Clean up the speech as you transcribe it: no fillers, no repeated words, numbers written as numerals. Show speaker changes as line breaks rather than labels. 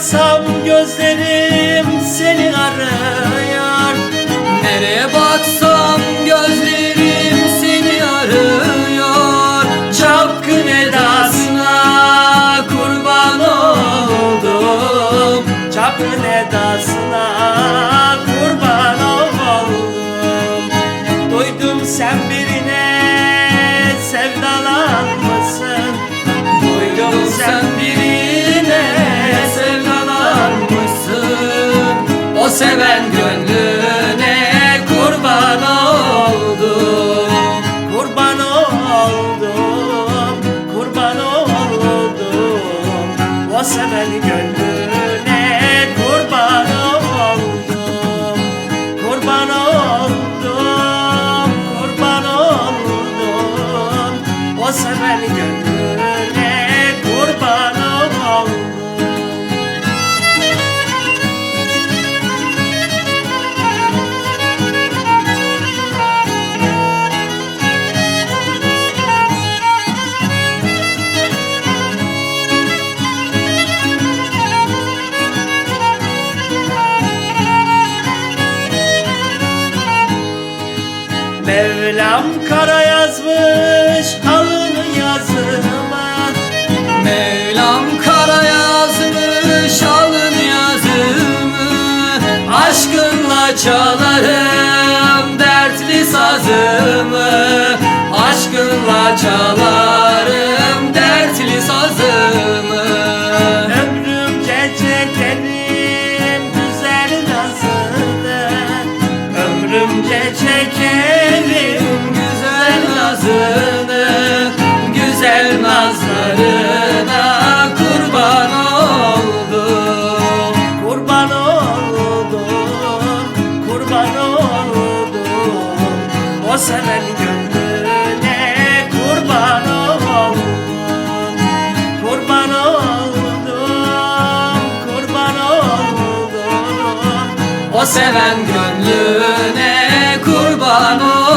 baksam gözlerim seni arıyor.
Nereye baksam gözlerim seni arıyor.
Çapkın edasına kurban oldum. Çapkın edasına kurban oldum. Duydum sen birine sevdalanmışsın. Duydum sen birine sevdalanmışsın.
O seven gönlüne kurban oldum.
Kurban oldum, kurban oldum. O seven gönlüne kurban oldum. Kurban oldum, kurban oldum. O seven gönlüne kurban oldum. Mevlam kara yazmış alın yazıma.
Mevlam kara yazmış alın yazımı. Aşkınla çalarım dertli sazımı. Aşkınla çalarım dertli sazımı.
Ömrümce çekerim güzel nazını. Ömrümce çekerim
Güzel nazını, güzel nazlarına kurban oldum.
kurban oldum, kurban oldum. O seven gönlüne kurban oldum. Kurban oldum, kurban oldum.
O seven gönlüne kurban oldum.